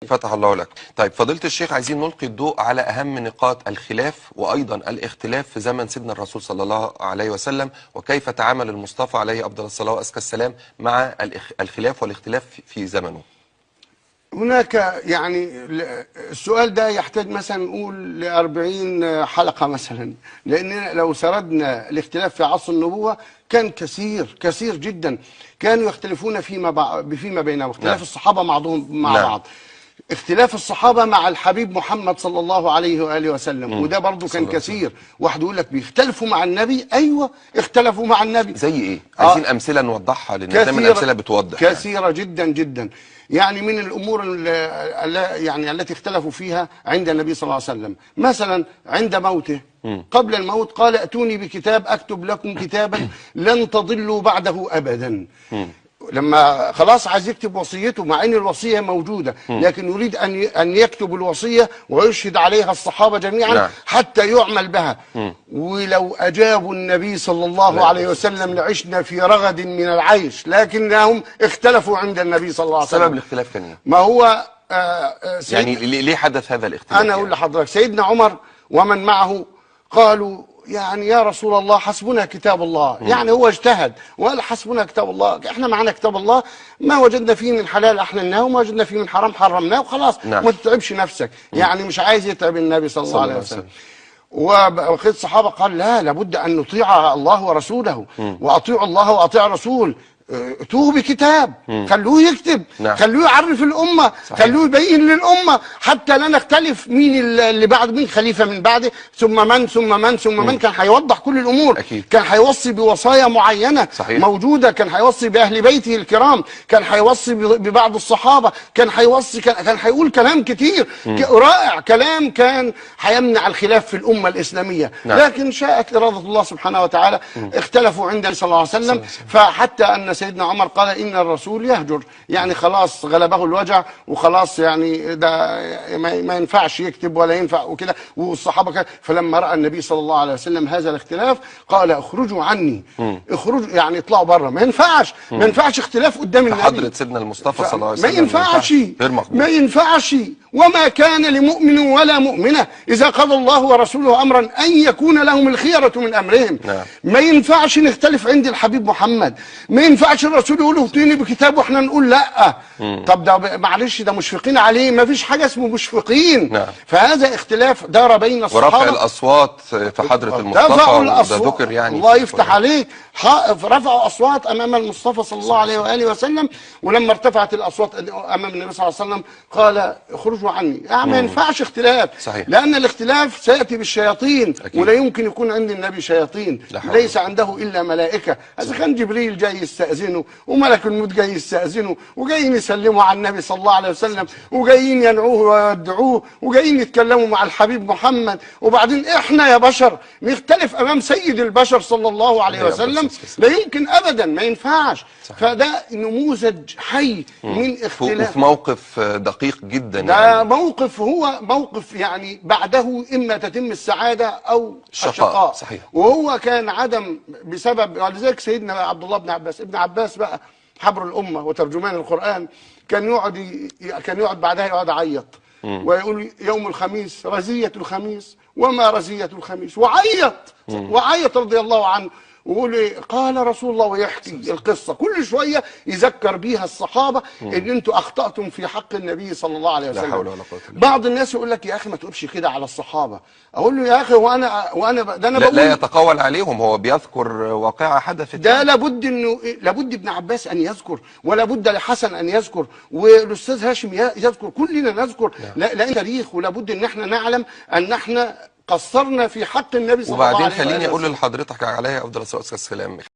فتح الله لك. طيب فضيلة الشيخ، عايزين نلقي الضوء على أهم نقاط الخلاف وأيضا الاختلاف في زمن سيدنا الرسول صلى الله عليه وسلم، وكيف تعامل المصطفى عليه أفضل الصلاة وأزكى السلام مع الخلاف والاختلاف في زمنه. هناك يعني السؤال ده يحتاج مثلا نقول ل40 حلقة مثلا، لأن لو سردنا الاختلاف في عصر النبوة كان كثير جدا. كانوا يختلفون فيما بينهم، اختلاف الصحابة بعضهم مع بعض، اختلاف الصحابة مع الحبيب محمد صلى الله عليه وآله وسلم، وده برضو كان كثير. واحد يقول لك بيختلفوا مع النبي، أيوة اختلفوا مع النبي. زي إيه؟ عايزين أمثلة نوضحها، لأن دايما الأمثلة بتوضح. كثيرة جدا جدا. يعني من الأمور التي اختلفوا فيها عند النبي صلى الله عليه وسلم، مثلا عند موته قبل الموت قال: ائتوني بكتاب أكتب لكم كتابا لن تضلوا بعده أبدا. لما خلاص عايز يكتب وصيته، مع ان الوصيه موجوده، لكن يريد ان يكتب الوصيه ويشهد عليها الصحابه جميعا حتى يعمل بها. ولو اجابوا النبي صلى الله عليه وسلم لعشنا في رغد من العيش، لكنهم اختلفوا عند النبي صلى الله عليه وسلم. سبب الاختلاف كان ايه؟ ما هو يعني ليه حدث هذا الاختلاف؟ انا اقول لحضرتك، سيدنا عمر ومن معه قالوا: يعني يا رسول الله حسبنا كتاب الله. يعني هو اجتهد وقال: حسبنا كتاب الله، احنا معنا كتاب الله، ما وجدنا فيه من حلال احللناه وما وجدنا فيه من حرام حرمناه وخلاص. ما تتعبش نفسك. يعني مش عايز يتعب النبي صلى الله عليه وسلم. وخذ الصحابه قال: لا، لابد ان نطيع الله ورسوله، واطيعوا الله واطيعوا الرسول. اتوه بكتاب، خلوه يكتب، خلوه يعرف الامه، خلوه يبين للامه، حتى لا نختلف مين اللي بعد، مين خليفه من بعده، ثم من ثم من ثم من. كان هيوضح كل الامور. كان هيوصي بوصايا معينه موجوده، كان هيوصي باهل بيته الكرام، كان هيوصي ببعض الصحابه، كان هيوصي، كان هيقول كلام كتير رائع، كلام كان هيمنع الخلاف في الامه الاسلاميه. لكن شاءت اراده الله سبحانه وتعالى، اختلفوا عند النبي صلى الله عليه وسلم، فحتى ان سيدنا عمر قال: إن الرسول يهجر. يعني خلاص غلبه الوجع وخلاص، يعني ده ما ينفعش يكتب ولا ينفع وكده. والصحابة كده، فلما رأى النبي صلى الله عليه وسلم هذا الاختلاف قال: اخرجوا عني، اخرجوا، يعني اطلعوا بره. ما ينفعش اختلاف قدام النبي. حضرة سيدنا المصطفى صلى الله عليه وسلم ما ينفعش. وما كان لمؤمن ولا مؤمنة إذا قضى الله ورسوله أمرا أن يكون لهم الخيرة من أمرهم. ما ينفعش نختلف عند الحبيب محمد، ما ينفعش الرسول يقول: ائتوني بكتاب واحنا نقول لا. طب ده معلش، ده مشفقين عليه، ما فيش حاجة اسمه مشفقين. فهذا اختلاف دار بين الصحابة. ورفع الأصوات في حضرة المصطفى، ده ذكر يعني. الله يفتح عليك، رفعوا أصوات أمام المصطفى صلى الله عليه وآله وسلم. ولما ارتفعت الأصوات أمام النبي صلى الله عليه وسلم قال: اخرجوا عني. يعني ما ينفعش اختلاف، لأن الاختلاف سيأتي بالشياطين، ولا يمكن يكون عند النبي شياطين، ليس عنده إلا ملائكة. إذا كان جبريل جاي يستأذنه وملك الموت جاي يستأذنه وجايين يسلموا على النبي صلى الله عليه وسلم وجايين ينعوه ويودعوه وجايين يتكلموا مع الحبيب محمد، وبعدين احنا يا بشر نختلف امام سيد البشر صلى الله عليه وسلم؟ لا يمكن ابدا، ما ينفعش. فده نموذج حي من اختلاف، وفي موقف دقيق جدا. ده يعني موقف، هو موقف يعني بعده اما تتم السعاده او الشقاء. صحيح. وهو كان عدم بسبب، ولذلك سيدنا عبد الله بن عباس، ابن عباس بقى حبر الامه وترجمان القران، كان يقعد بعدها يقعد يعيط ويقول: يوم الخميس، رزيه الخميس، وما رزيه الخميس، وعيط رضي الله عنه، ويقول: قال رسول الله، ويحكي القصه كل شويه يذكر بيها الصحابه ان انتوا اخطاتم في حق النبي صلى الله عليه وسلم. لا حول ولا قوه الا بالله. بعض الناس يقول لك: يا اخي ما تقولش كده على الصحابه. اقول له: يا اخي وانا ده انا بقول لا يتقول عليهم، هو بيذكر واقعه حدثت. ده لابد ابن عباس ان يذكر، ولا بد لحسن ان يذكر، والاستاذ هاشم يذكر، كلنا نذكر. لان تاريخ، ولابد ان احنا نعلم ان احنا قصرنا في حق النبي صلى الله عليه وسلم. وبعدين خليني اقول لحضرتك عليها افضل الصلاه والسلام،